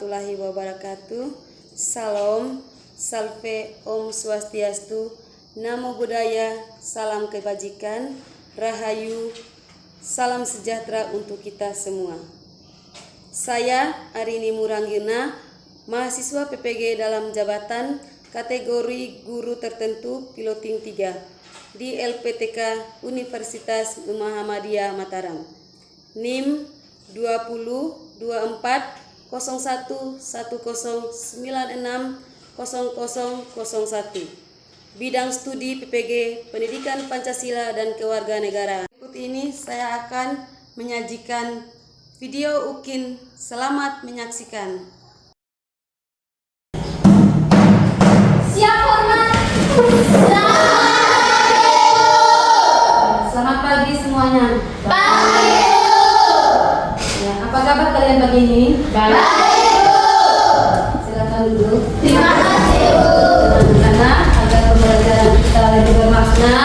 warahmatullahi wabarakatuh. Salam, salve, om swastiastu, namo buddhaya, salam kebajikan, rahayu, salam sejahtera untuk kita semua. Saya Arini Muranggina, mahasiswa PPG dalam jabatan kategori guru tertentu piloting 3 di LPTK Universitas Muhammadiyah Mataram. NIM 20240110960001. Bidang studi PPG Pendidikan Pancasila dan Kewarganegaraan. Berikut ini saya akan menyajikan video UKIN. Selamat menyaksikan. Siap hormat. Selamat pagi semuanya. Pagi. Ya, apa kabar kalian pagi ini? Baik. Silakan duduk. Terima kasih, Bu. Karena agar pembelajaran kita lebih bermakna,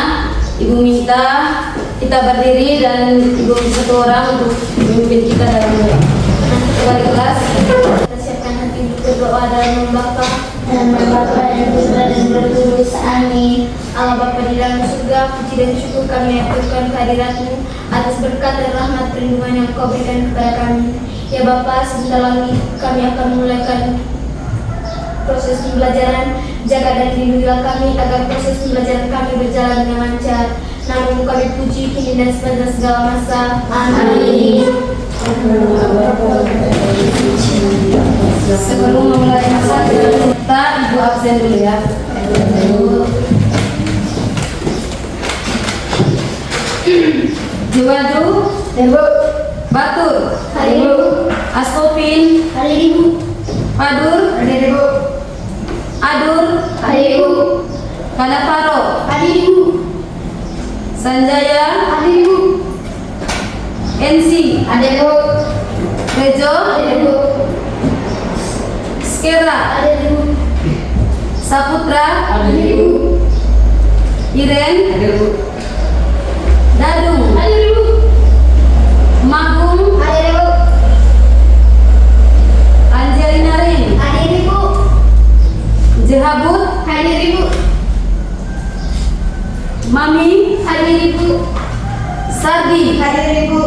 Ibu minta kita berdiri dan Ibu satu orang untuk memimpin kita dalam doa. Kembali kelas. Kita siapkan hati untuk berdoa dan membaca dan membaca yang putra dan bertulis. Amin. Allah Bapa di dalam surga, puji dan syukur kami aturkan kehadirat-Mu atas berkat dan rahmat perlindungan yang Kau berikan kepada kami. Ya Bapa, sebentar lagi kami akan memulaikan proses pembelajaran. Jaga dan lindungilah kami agar proses pembelajaran kami berjalan dengan lancar. Namun kami puji kini dan sepanjang segala masa. Amin. Sebelum memulai masa kita Ibu absen dulu ya. Jiwaju, Ibu, Batur, hari Ibu, Askopin, hari Ibu, Padur, hari Ibu, Adur, hari Ibu, Kanaparo, hari Ibu, Sanjaya, hari Ibu, NC, ada Ibu, Rejo, ada Ibu, Skera, ada Ibu, Saputra, ada Ibu, Iren, Dadung, ada Ibu, Magung, ada Ibu, Angelina Rin, ada Ibu, Jehabut, ada Ibu, Mami, ada Ibu, Sardi, ada Ibu,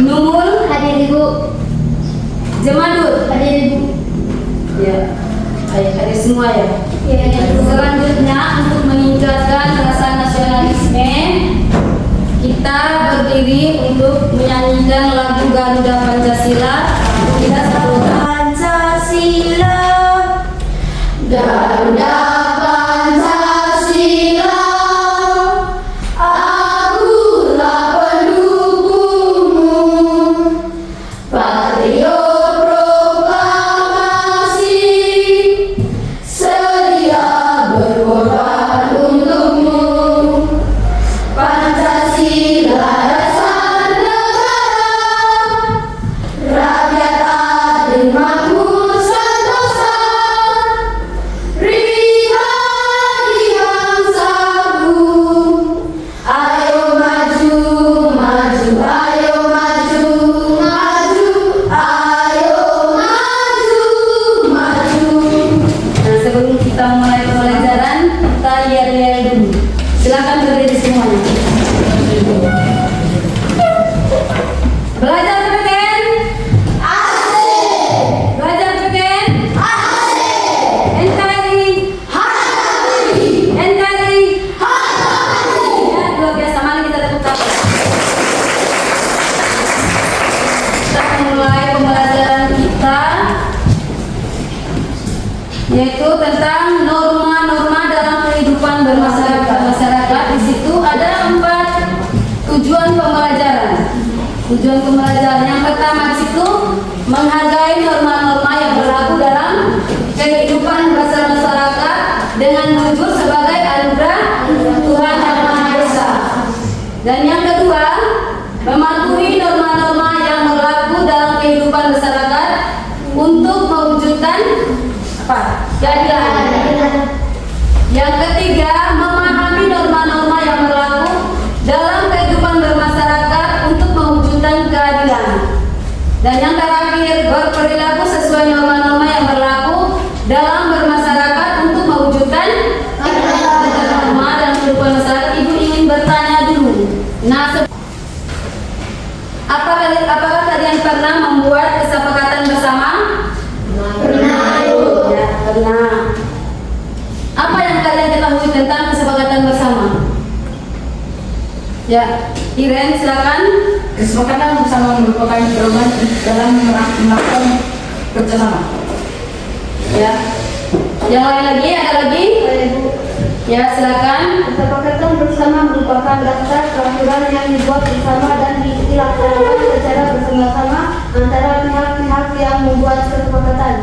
Numul, ada Ibu, Jemadut. ada Ibu. Ya, ada semua ya. Ya, Selanjutnya untuk meningkatkan rasa nasionalisme, kita berdiri untuk menyanyikan lagu Garuda Pancasila. Kita satu Pancasila, Garuda Pancasila, akulah pendukungmu, patriot proklamasi, sedia berkorban untukmu. Pancasila dasar negara, rakyat adil makmur sentosa, pribadi bangsaku. Ayo maju, maju, ayo maju, maju, ayo maju, maju. Nah, sebelum kita mulai pembelajaran, kita yel-yel dulu. Silakan berdiri semuanya. Belajar PPKN? Asik, Belajar PPKN? asik, NKRI? hari, NKRI? hari. Ya, luar biasa. Mari kita tepuk tangan. Kita akan mulai pembelajaran kita, yaitu tentang norma-norma dalam kehidupan bermasyarakat. Di situ ada 4 tujuan pembelajaran. Tujuan pembelajaran yang pertama di situ menghargai norma-norma yang berlaku dalam kehidupan masyarakat dengan jujur sebagai anugerah Tuhan Yang Maha Esa. Dan yang kedua, mematuhi norma-norma yang berlaku dalam kehidupan masyarakat untuk mewujudkan apa? Keadilan. Yang ketiga, memahami norma-norma yang berlaku dalam kehidupan bermasyarakat untuk mewujudkan keadilan. Dan yang terakhir, pernah membuat kesepakatan bersama? Pernah. Ya, pernah. Apa yang kalian ketahui tentang kesepakatan bersama? Ya, Iren silakan. Kesepakatan bersama merupakan pedoman dalam melakukan kerjasama. Ya. Yang lain lagi, ada lagi? Ya, silakan. Kesepakatan bersama merupakan daftar peraturan yang dibuat bersama dan dilaksanakan secara bersama-sama antara pihak-pihak yang membuat kesepakatan.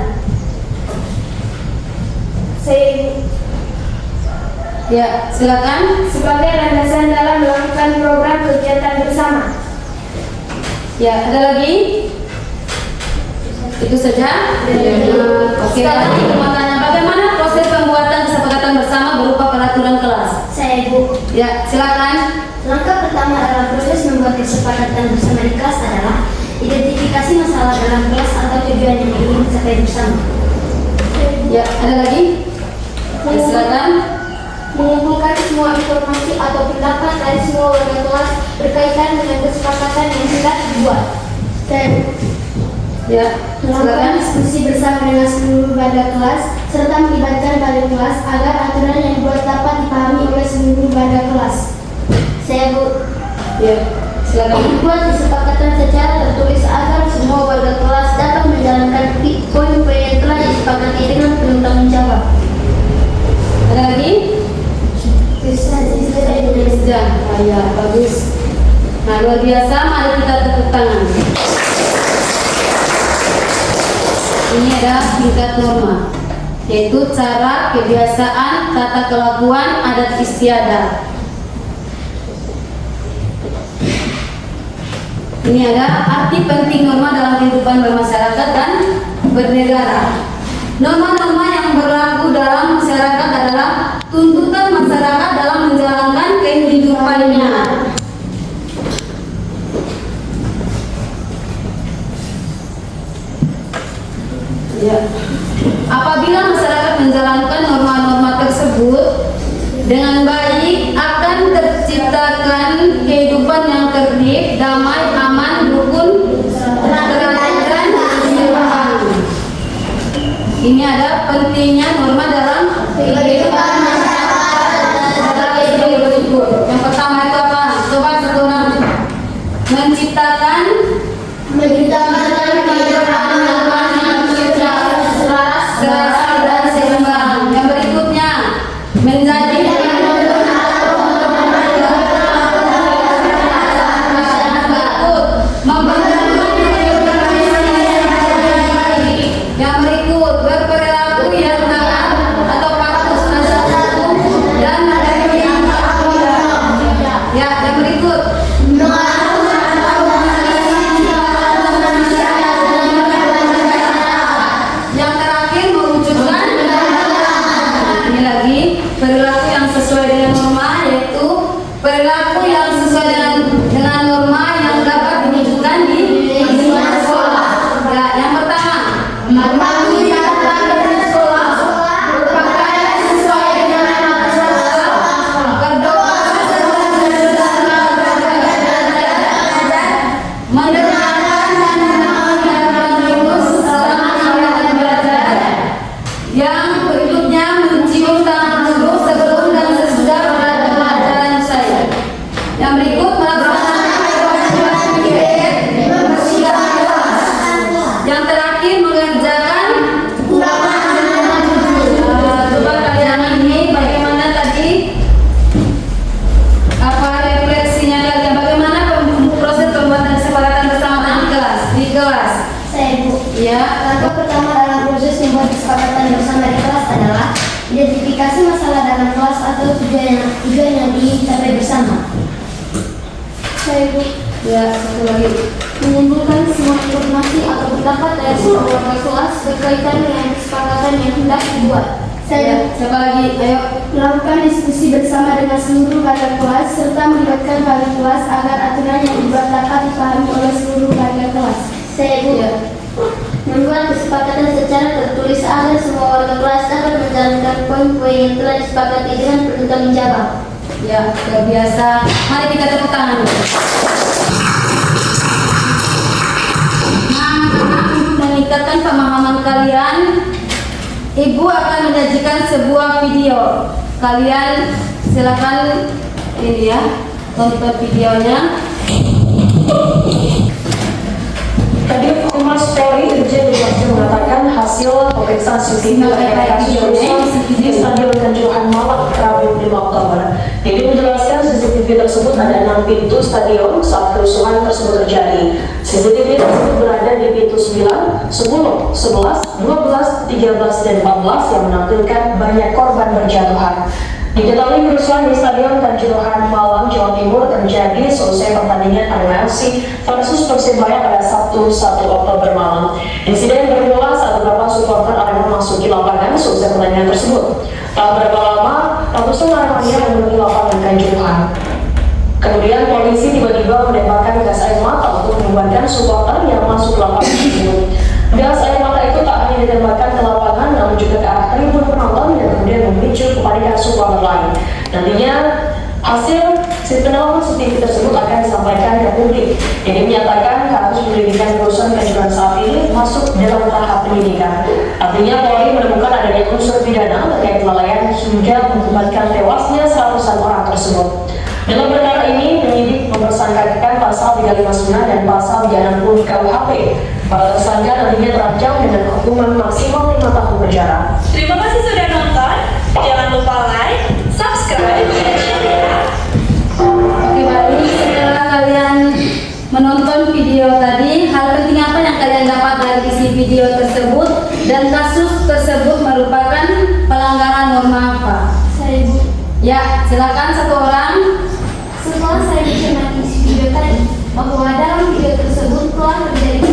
Ya, silakan. Sebagai landasan dalam melakukan program kegiatan bersama. Ya, ada lagi? Itu saja. Oke, lagi pertanyaannya, bagaimana proses pembuatan kesepakatan bersama berupa peraturan kelas? Saya Ibu. Ya, silakan. Langkah pertama dalam proses membuat kesepakatan bersama di kelas adalah identifikasi masalah dalam kelas atau tujuan yang ingin dicapai bersama. Ya, ada lagi? Ya, silakan. Mengumpulkan semua informasi atau pendapat dari semua warga kelas berkaitan dengan kesepakatan yang hendak dibuat. Dan Ya, melakukan silakan. diskusi bersama dengan seluruh warga kelas serta melibatkan wali kelas agar aturan yang dibuat dapat dipahami oleh seluruh warga kelas. Saya Bu. Ya, silakan. Membuat kesepakatan secara tertulis agar semua warga kelas dapat menjalankan poin-poin yang telah disepakati dengan penuh tanggung jawab. Ada lagi? Ya, ya, bagus. Nah, luar biasa. Mari kita tepuk tangan. Ini ada tingkat norma, yaitu cara, kebiasaan, tata kelakuan, adat istiadat. Ini ada arti penting norma dalam kehidupan bermasyarakat dan bernegara. Norma-norma yang berlaku dalam masyarakat adalah tuntutan masyarakat dalam menjalankan kehidupannya. Ya. Apabila masyarakat menjalankan norma-norma tersebut dengan baik, akan terciptakan kehidupan yang tertib, damai, aman, rukun, teratur dan keseimbangan. Ini ada pentingnya norma dalam kehidupan masyarakat adalah berikut. Yang pertama itu apa? Coba satu orang menciptakan kehidupan yang selaras dan seimbang. Yang berikutnya menjadi yang berikut berperilaku yang taat atau patuh terhadap hukum dan melayani yang ya, yang berikut yang terakhir mewujudkan ini lagi perilaku yang sesuai dengan norma, yaitu perilaku yang sesuai dengan norma yang dapat diwujudkan di lingkungan sekolah. Ya, yang pertama berpakaian sesuai dengan norma sekolah, berdoa mendengarkan dan mendengarkan rumus selama kegiatan belajar. Yang berikutnya mencium tangan guru sebelum dan sesudah pelajaran saya. Yang berikut melaksanakan kewajiban piket membersihkan kelas. Yang terakhir mengerjakan coba kalian ini bagaimana tadi apa refleksinya kalian, bagaimana proses pembuatan kesepakatan bersama di kelas. Saya Bu. Ya. Langkah pertama dalam proses membuat kesepakatan bersama di kelas adalah identifikasi masalah dalam kelas atau tujuan yang ingin dicapai bersama. Saya Bu. Ya, satu lagi. Mengumpulkan semua informasi atau pendapat dari semua warga kelas berkaitan dengan kesepakatan yang hendak dibuat. Ya, siapa lagi? Ayo. Melakukan diskusi bersama dengan seluruh warga kelas serta melibatkan wali kelas agar aturan yang dibuat dapat dipahami oleh seluruh warga kelas. Saya Bu. Ya. Membuat kesepakatan secara tertulis agar semua warga kelas dapat menjalankan poin-poin yang telah disepakati dengan penuh tanggung jawab. Ya, luar biasa. Mari kita tepuk tangan. meningkatkan pemahaman kalian, Ibu akan menyajikan sebuah video. Kalian silakan ini ya, tonton videonya. Kadif Humas Polri Irjen Lutfi mengatakan hasil pemeriksaan CCTV terkait kasus kerusuhan di Stadion Kanjuruhan Malang Rabu 5 Oktober. Jadi menjelaskan CCTV tersebut ada 6 pintu stadion saat kerusuhan tersebut terjadi. CCTV tersebut berada di pintu 9, 10, 11, 12, 13, dan 14 yang menampilkan banyak korban berjatuhan. Diketahui kerusuhan di Stadion Kanjuruhan Malang, Jawa Timur terjadi selesai pertandingan Arema FC versus Persebaya pada Sabtu 1 Oktober malam. Insiden bermula saat beberapa supporter Arema masuki lapangan selesai pertandingan tersebut. Tak berapa lama, ratusan Aremania memenuhi lapangan Kanjuruhan. Kemudian polisi tiba-tiba menembakkan gas air mata untuk membubarkan supporter yang masuk lapangan tersebut. Gas air mata itu tak hanya ditembakkan ke lapangan, namun juga ke arah tribun penonton dan kemudian memicu kepanikan supporter lain. Nantinya hasil sistem CCTV tersebut akan disampaikan ke publik. Ini menyatakan kasus penyelidikan kerusuhan Kanjuruhan saat ini masuk dalam tahap penyidikan. Artinya Polri menemukan adanya unsur pidana terkait kelalaian hingga mengakibatkan tewasnya seratusan orang tersebut. Dalam perkara ini, penyidik mempersangkakan pasal 359 dan pasal 360 KUHP. Para tersangka nantinya terancam dengan hukuman maksimal 5 tahun penjara. Terima kasih sudah nonton. Jangan lupa like, subscribe, dan share ya. Oke, baik. Setelah kalian menonton video tadi, hal penting apa yang kalian dapat dari isi video tersebut dan kasus tersebut merupakan pelanggaran norma apa? Saya Bu, Ya, silakan satu orang. setelah saya mencermati video tadi, bahwa dalam video tersebut telah terjadi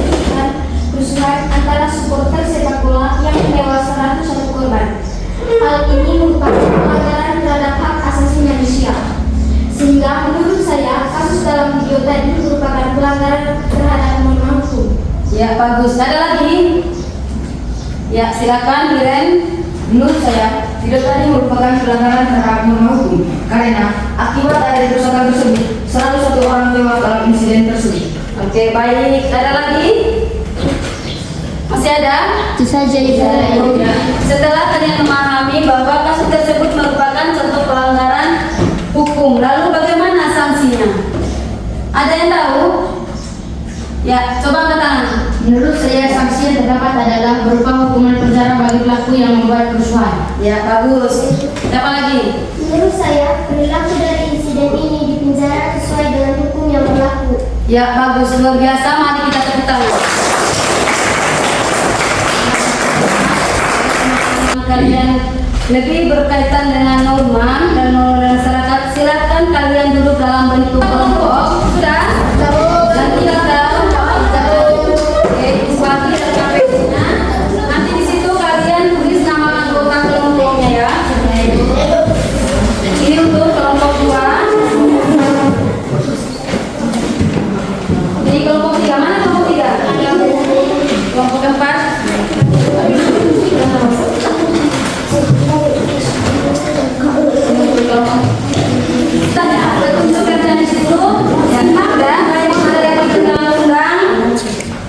kerusuhan antara supporter sepak bola yang menewaskan ratusan korban. Hal ini merupakan pelanggaran terhadap hak asasi manusia. Sehingga menurut saya, kasus dalam video tadi merupakan pelanggaran terhadap norma hukum. Ya, bagus. Ada lagi? Ya, silakan Iren. Menurut saya, video tadi merupakan pelanggaran terhadap norma hukum karena akibat dari kerusakan tersebut, 101 orang tewas dalam insiden tersebut. Oke, baik. Ada lagi? Masih ada? Itu saja Ibu. Setelah kalian memahami bahwa kasus tersebut merupakan contoh pelanggaran hukum, lalu bagaimana sanksinya? Ada yang tahu? Ya, coba angkat tangan. Menurut saya, sanksi yang terdapat adalah berupa hukuman penjara bagi pelaku yang membuat kerusuhan. Ya, bagus. Apa lagi? Menurut saya, perilaku dari insiden ini dipenjara sesuai dengan hukum yang berlaku. Ya, bagus. Luar biasa. Mari kita tepuk tangan. Kalian lebih berkaitan dengan norma dan norma masyarakat, silakan kalian duduk dalam bentuk kelompok. Sudah? Nanti kita bagi dan KPU-nya. Nanti di situ kalian tulis nama anggota kelompoknya ya. Ini untuk kelompok 2. Jadi kelompok 3 mana kelompok 3? Kelompok 4. Untuk kerjaan di situ yang ada yang undang-undang.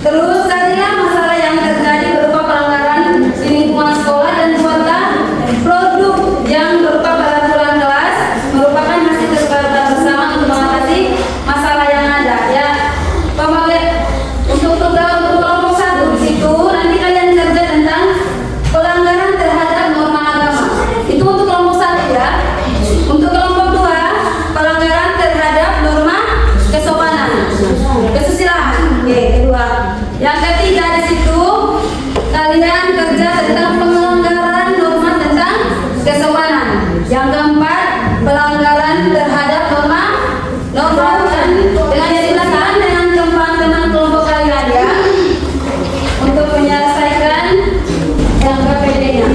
Terus tadinya masalah yang terjadi berupa pelanggaran di lingkungan sekolah dan buatlah produk yang berupa peraturan kelas merupakan hasil kesepakatan bersama untuk mengatasi masalah yang ada ya. Untuk kelompok 1 di situ nanti kalian kerja tentang pelanggaran terhadap norma agama. Itu untuk kelompok 1 ya. Untuk kelompok 2 pelanggaran terhadap norma kesopanan, kesusilaan. Oke, kedua. Yang ketiga di situ kalian kerja tentang pelanggaran norma tentang kesopanan. Yang keempat pelanggaran terhadap norma dan dengan silakan dengan teman-teman kelompok kalian ya untuk menyelesaikan yang KPD-nya.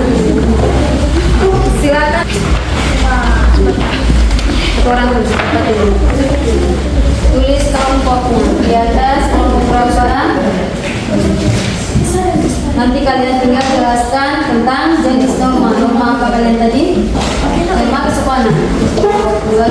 Silakan. Satu orang tulis kelompoknya di atas kelompok berapa. Nanti kalian tinggal jelaskan tentang jenis norma. Norma apa kalian tadi? Norma kesopanan. Dua.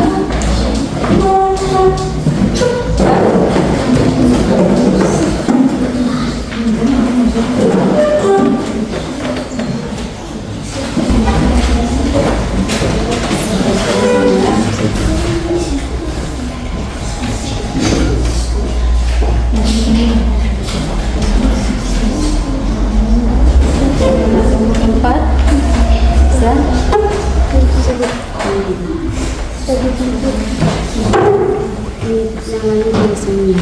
Namanya biasanya.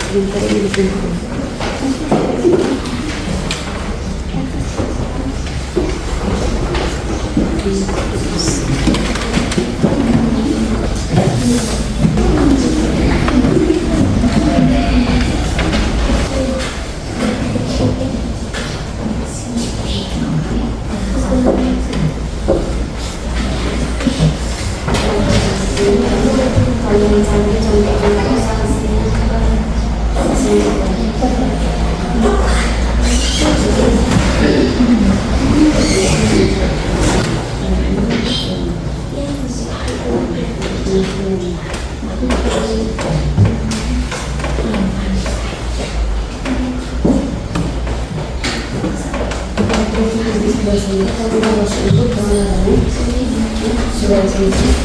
Bentar ini dikumpul.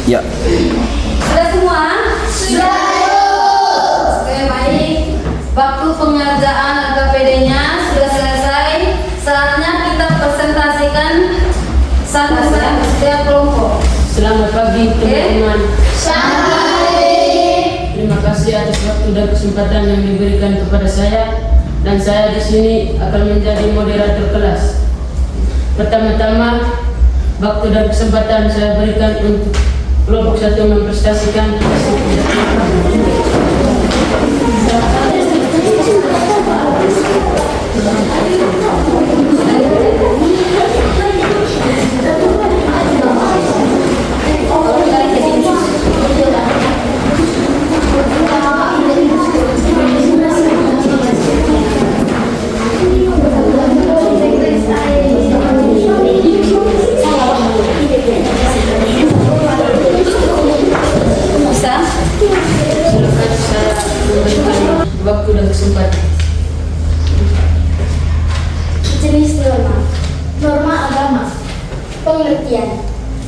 Ya. Sudah semua? Sudah. Oke, baik. Waktu pengerjaan LKPD-nya sudah selesai. Saatnya kita presentasikan satu-satu setiap kelompok. Selamat pagi teman-teman. Selamat pagi. Terima kasih atas waktu dan kesempatan yang diberikan kepada saya, dan saya di sini akan menjadi moderator kelas. Pertama-tama, waktu dan kesempatan saya berikan untuk kelompok 1 mempresentasikan hasil kerja. Silakan saya memberikan waktu dan kesempatan. Jenis norma. Norma agama. Pengertian.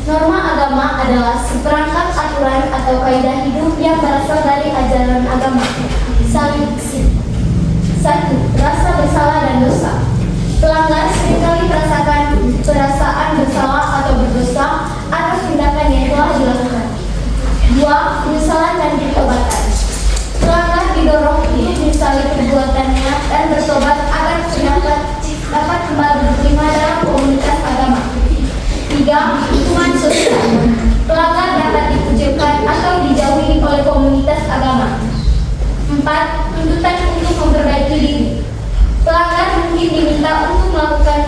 Norma agama adalah seperangkat aturan atau kaidah hidup yang berasal dari ajaran agama. Satu, rasa bersalah dan dosa. Pelanggar seringkali merasakan perasaan bersalah atau berdosa atas tindakan yang telah dilakukan. 2. Penyesalan dan pertobatan. Pelanggar didorong untuk menyesali perbuatannya dan bertobat agar dapat kembali diterima dalam komunitas agama. 3. Dukungan sosial. Pelanggar dapat dikucilkan atau dijauhi oleh komunitas agama. 4. Tuntutan untuk memperbaiki diri. Pelanggar mungkin diminta untuk melakukan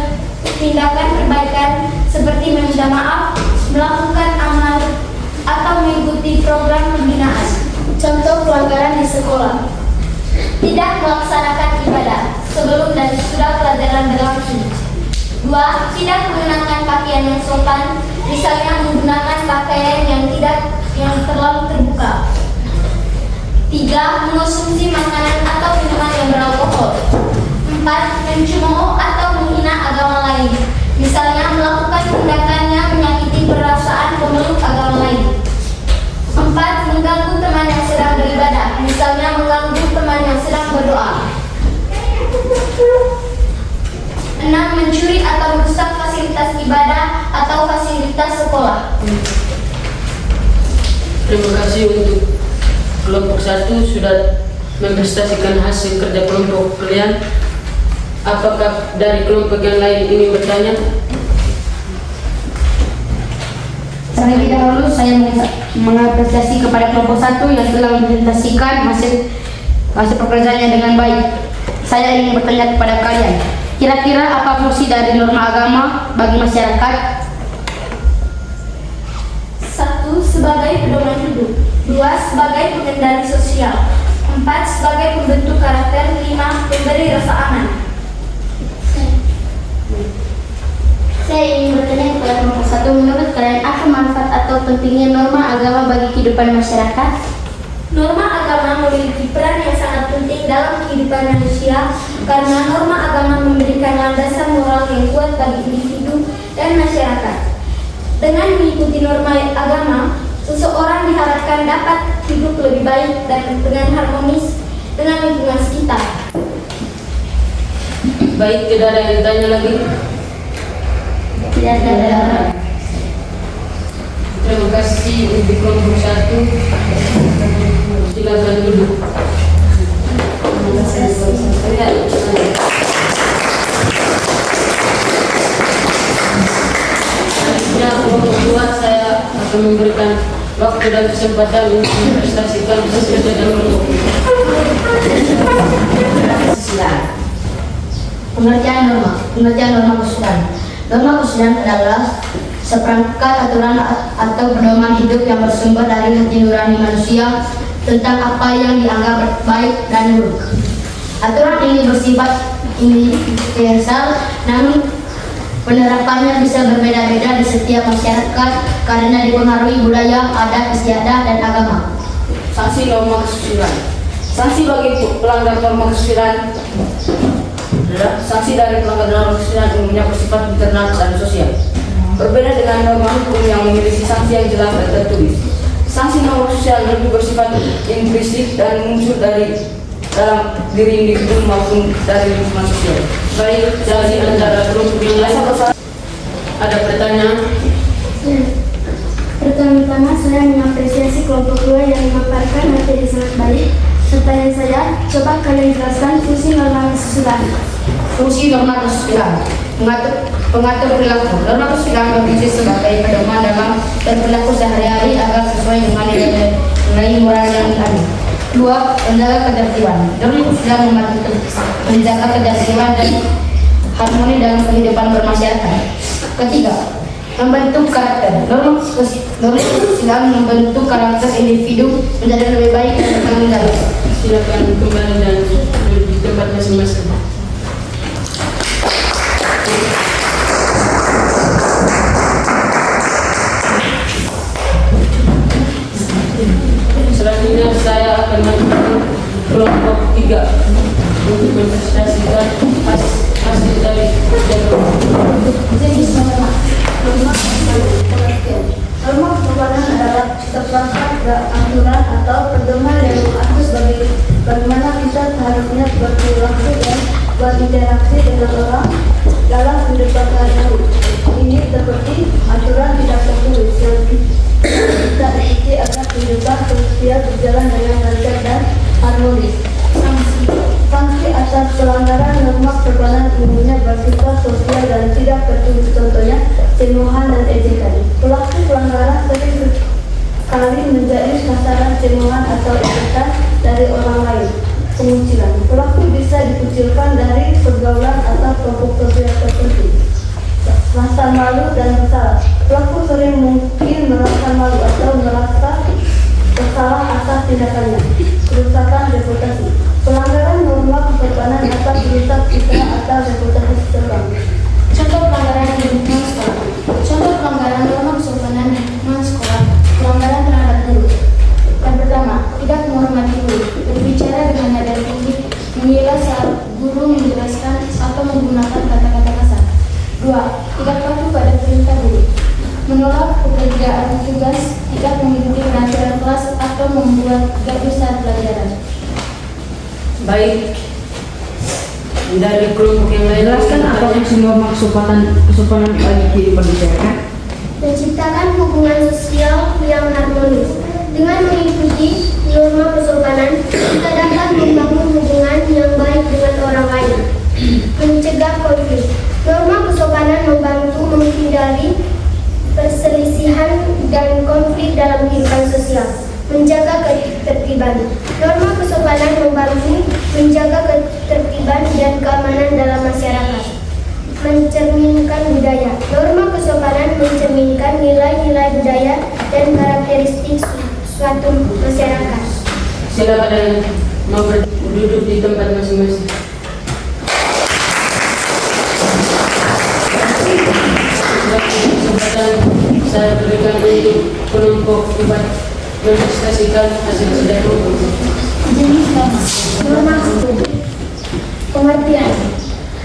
tindakan perbaikan seperti meminta maaf, melakukan amal, atau mengikuti program pembinaan. Contoh pelanggaran di sekolah: tidak melaksanakan ibadah sebelum dan sesudah pelajaran berlangsung. 2. Tidak mengenakan pakaian yang sopan, misalnya menggunakan pakaian yang terlalu terbuka. 3. Mengonsumsi makanan atau minuman yang beralkohol. 4. Mencemooh atau menghina agama lain, misalnya melakukan tindakan yang menyakiti perasaan pemeluk agama lain. 4. Mengganggu teman yang sedang beribadah, misalnya mengganggu teman yang sedang berdoa. 6. Mencuri atau merusak fasilitas ibadah atau fasilitas sekolah. Terima kasih untuk kelompok 1 sudah mempresentasikan hasil kerja kelompok kalian. Apakah dari kelompok yang lain ingin bertanya? Terlebih dahulu saya mengapresiasi kepada kelompok 1 yang telah mempresentasikan hasil pekerjaannya dengan baik. Saya ingin bertanya kepada kalian, kira-kira apa fungsi dari norma agama bagi masyarakat? 1. Sebagai pedoman hidup. 2. Sebagai pengendali sosial. 4. Sebagai pembentuk karakter. 5. Pemberi rasa aman. Saya ingin bertanya kepada kelompok 1, menurut kalian apa manfaat atau pentingnya norma agama bagi kehidupan masyarakat? Norma agama memiliki peran yang sangat penting dalam kehidupan manusia karena norma agama memberikan landasan moral yang kuat bagi individu dan masyarakat. Dengan mengikuti norma agama, seseorang diharapkan dapat hidup lebih baik dan dengan harmonis dengan lingkungan sekitar. Baik, tidak ada yang ditanya lagi. Tidak ada. Terima kasih untuk kelompok 1. Silakan duduk. Selanjutnya kelompok 2 saya akan memberikan waktu dan kesempatan untuk mempresentasikan sesuai dengan kelompok. Pengertian norma kesudahan. Norma kesudahan adalah seperangkat aturan atau pedoman hidup yang bersumber dari hati nurani manusia tentang apa yang dianggap baik dan buruk. Aturan ini bersifat universal, namun penerapannya bisa berbeda-beda di setiap masyarakat karena dipengaruhi budaya, adat istiadat, dan agama. Sanksi norma kesusilaan. Sanksi bagi pelanggar norma kesusilaan adalah sanksi dari pelanggar norma kesusilaan umumnya bersifat internal dan sosial. Berbeda dengan norma hukum yang memiliki sanksi yang jelas dan tertulis. Sanksi norma kesusilaan lebih bersifat implisit dan muncul dari dalam diri individu maupun dari lingkungan sosial. Baik, dari antara kelompok yang lain ada pertanyaan? Pertama-tama saya mengapresiasi kelompok 2 yang memaparkan materi sangat baik. Pertanyaan saya, coba kalian jelaskan fungsi norma kesusilaan. Fungsi norma kesusilaan pengatur perilaku. Norma kesusilaan berfungsi sebagai pedoman dalam berperilaku sehari-hari agar sesuai dengan nilai moral yang ada. 2. Menjaga ketertiban. Norma kesusilaan menjaga ketertiban dan harmoni dalam kehidupan bermasyarakat. 3. Membentuk karakter. Norma kesusilaan membentuk karakter individu menjadi lebih baik dan bertanggung jawab. Silakan kembali dan duduk di tempat masing-masing. Selanjutnya saya akan mengundang kelompok 3 untuk mempresentasikan hasil dari Norma kesusilaan adalah seperangkat aturan atau pedoman yang mengatur bagaimana kita seharusnya berperilaku dan berinteraksi dengan orang dalam kehidupan sehari-hari. Ini seperti aturan tidak tertulis yang kita ikuti agar kehidupan sosial berjalan dengan lancar dan harmonis. Sanksi atas pelanggaran norma kesusilaan umumnya bersifat sosial dan tidak tertulis, contohnya cemoohan dan ejekan. Pelaku pelanggaran sering sekali menjadi sasaran cemoohan atau ejekan dari orang lain. Pengucilan. Pelaku bisa dikucilkan dari pergaulan atau kelompok sosial tertentu. Rasa malu dan bersalah. Pelaku sering mungkin merasa malu atau merasa bersalah atas tindakannya. Kerusakan reputasi. Pelanggaran norma kesopanan dapat merusak citra atau reputasi seseorang. Contoh pelanggaran di lingkungan sekolah. Contoh pelanggaran norma kesopanan di lingkungan sekolah. Pelanggaran terhadap guru. Yang pertama, tidak menghormati guru, berbicara dengan nada tinggi, mengira saat guru menjelaskan atau menggunakan kata-kata kasar. 2. Tidak patuh pada perintah guru, menolak pekerjaan tugas, tidak mengikuti peraturan kelas atau membuat gaduh saat pelajaran. baik dari kelompok yang lain. Jelaskan apa fungsi norma kesopanan bagi kehidupan masyarakat. Menciptakan hubungan sosial yang harmonis. Dengan mengikuti norma kesopanan, kita dapat membangun hubungan yang baik dengan orang lain. Mencegah konflik. Norma kesopanan membantu menghindari perselisihan dan konflik dalam kehidupan sosial. Menjaga ketertiban. Norma kesopanan membantu menjaga ketertiban dan keamanan dalam masyarakat. Mencerminkan budaya. Norma kesopanan mencerminkan nilai-nilai budaya dan karakteristik suatu masyarakat. Silakan yang mau duduk di tempat masing-masing. Kesempatan saya berikan untuk kelompok 4 mendemonstrasikan hasil dari kelompok. Jenis norma hukum. Pengertian.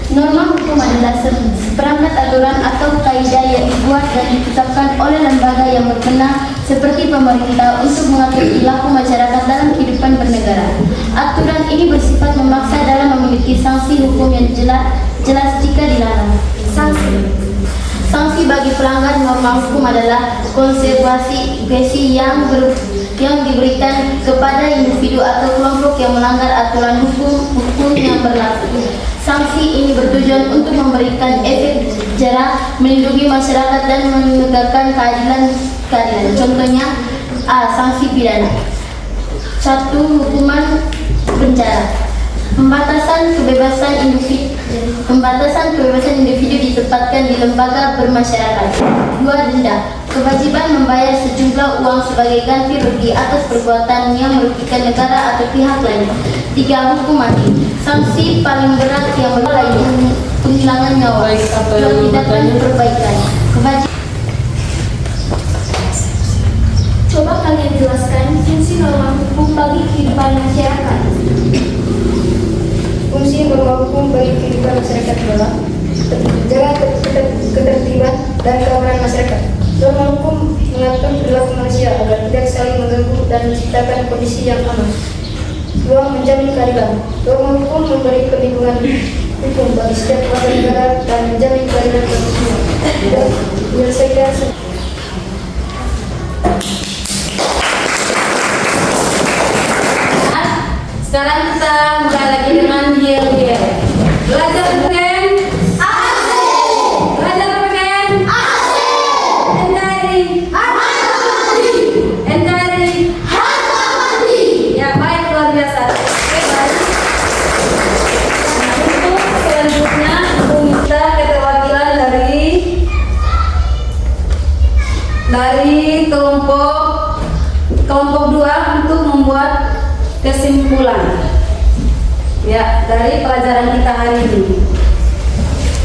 Norma hukum adalah seperangkat aturan atau kaidah yang dibuat dan ditetapkan oleh lembaga yang berwenang seperti pemerintah untuk mengatur perilaku masyarakat dalam kehidupan bernegara. Aturan ini bersifat memaksa dalam memiliki sanksi hukum yang jelas jika dilarang. Sanksi. Sanksi bagi pelanggar norma hukum adalah konsekuensi yang diberikan kepada individu atau kelompok yang melanggar aturan hukum yang berlaku. Sanksi ini bertujuan untuk memberikan efek jerah, melindungi masyarakat dan menegakkan keadilan. Contohnya, A. Sanksi pidana. 1. Hukuman penjara. Pembatasan kebebasan individu ditempatkan di lembaga bermasyarakat. 2. Denda. Kewajiban membayar sejumlah uang sebagai ganti rugi atas perbuatan yang merugikan negara atau pihak lain. 3. Hukum mati. Sanksi paling berat yang berlain penghilangan nyawa. 2. Tindakan perbaikan. Coba kalian jelaskan fungsi norma hukum bagi kehidupan masyarakat. Fungsi norma hukum bagi kehidupan masyarakat adalah menjaga ketertiban dan keamanan masyarakat. Norma hukum mengatur perilaku manusia agar tidak saling mengganggu dan menciptakan kondisi yang aman. 2. Menjamin keadilan. Norma hukum memberi perlindungan hukum bagi setiap warga negara dan menjamin keadilan bagi semua. 3. Menyelesaikan Sekarang kita mulai lagi dengan yel-yel. Belajar PPKN? Asik! Belajar PPKN? Asik! NKRI? NKRI? Ya, baik, luar biasa. Oke, baik. Untuk selanjutnya, aku minta keterwakilan dari kelompok 2 untuk membuat kesimpulan ya dari pelajaran kita hari ini.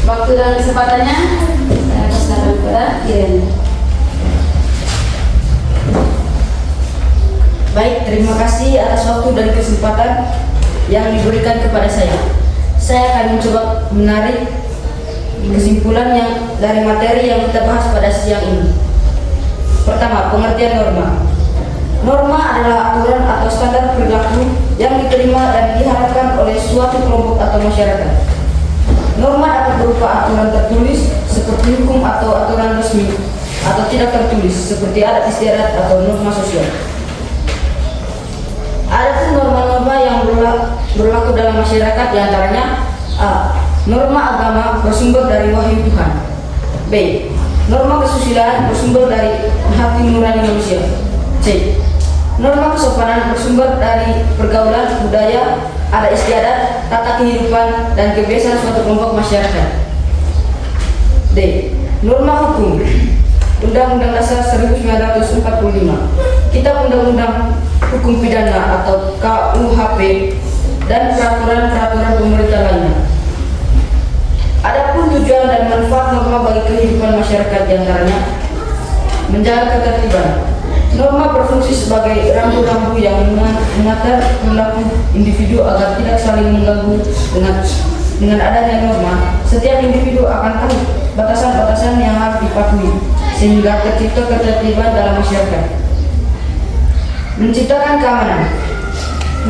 Waktu dan kesempatannya saya persilakan kepada Iren. Baik, terima kasih atas waktu dan kesempatan yang diberikan kepada saya. Saya akan mencoba menarik kesimpulan yang dari materi yang kita bahas pada siang ini. Pertama, pengertian norma. Norma adalah aturan atau standar perilaku yang diterima dan diharapkan oleh suatu kelompok atau masyarakat. Norma dapat berupa aturan tertulis seperti hukum atau aturan resmi, atau tidak tertulis seperti adat istiadat atau norma sosial. Ada pun norma-norma yang berlaku dalam masyarakat, diantaranya A. Norma agama bersumber dari wahyu Tuhan. B. Norma kesusilaan bersumber dari hati nurani manusia. C. Norma kesopanan bersumber dari pergaulan, budaya, adat istiadat, tata kehidupan, dan kebiasaan suatu kelompok masyarakat. D. Norma hukum. Undang-Undang Dasar 1945, Kitab Undang-Undang Hukum Pidana atau KUHP, dan peraturan-peraturan pemerintah lainnya. Adapun tujuan dan manfaat norma bagi kehidupan masyarakat diantaranya menjaga ketertiban. Norma berfungsi sebagai rambu-rambu yang mengatur perilaku individu agar tidak saling mengganggu. Dengan adanya norma, setiap individu akan tahu batasan-batasan yang harus dipatuhi, sehingga tercipta ketertiban dalam masyarakat. Menciptakan keamanan.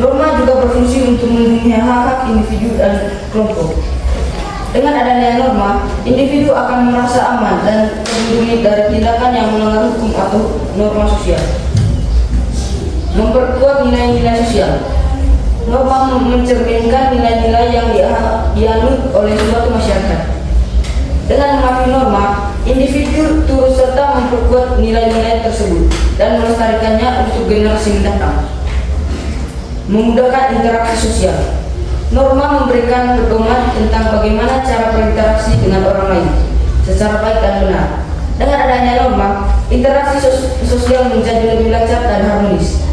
Norma juga berfungsi untuk melindungi hak-hak individu dan kelompok. Dengan adanya norma, individu akan merasa aman dan terlindungi dari tindakan yang melanggar hukum atau norma sosial. Memperkuat nilai-nilai sosial. Norma mencerminkan nilai-nilai yang dianut oleh suatu masyarakat. Dengan mematuhi norma, individu turut serta memperkuat nilai-nilai tersebut dan melestarikannya untuk generasi mendatang. Memudahkan interaksi sosial. Norma memberikan pedoman tentang bagaimana cara berinteraksi dengan orang lain secara baik dan benar. Dengan adanya norma, interaksi sosial menjadi lebih lancar dan harmonis.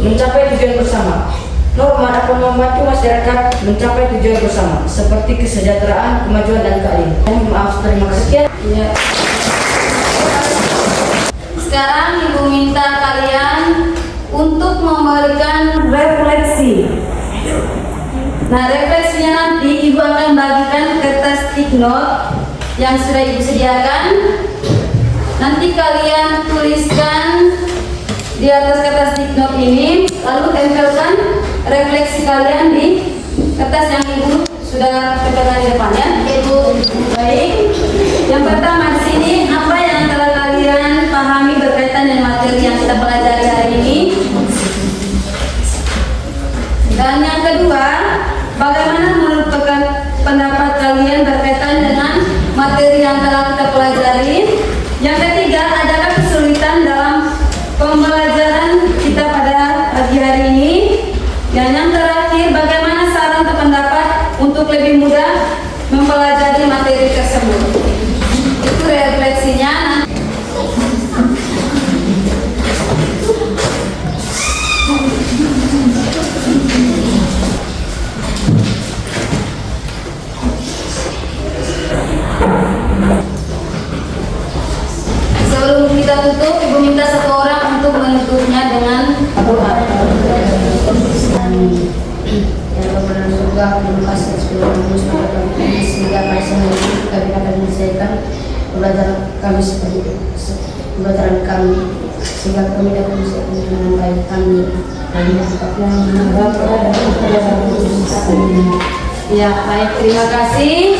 Mencapai tujuan bersama. Norma dapat membantu masyarakat mencapai tujuan bersama, seperti kesejahteraan, kemajuan, dan keadilan. Maaf, terima kasih. Ya. Sekarang Ibu minta kalian untuk memberikan refleksi. Nah, refleksinya nanti Ibu akan bagikan kertas stick note yang sudah Ibu sediakan. Nanti kalian tuliskan di atas kertas stick note ini, lalu tempelkan refleksi kalian di kertas yang Ibu sudah tempelkan di depannya. Ibu, baik. Yang pertama di sini, apa yang telah kalian pahami berkaitan dengan materi yang kita pelajari hari ini? Dan yang kedua, bagaimana menurut pendapat kalian berkaitan dengan materi yang telah kita pelajari? Yang ketiga, adakah kesulitan dalam pembelajaran kita pada pagi hari ini? Dan yang terakhir, bagaimana saran atau pendapat untuk lebih mudah mempelajari materi tersebut? Itu refleksinya. Sebelum kita tutup, Ibu minta satu orang untuk menutupnya dengan doa. Ya Bapa di surga, terima kasih atas firman-Mu sehingga kasih kami dapat menyelesaikan pembelajaran kami sehingga kami dapat menyelesaikan dengan baik kami. Ya, baik, terima kasih.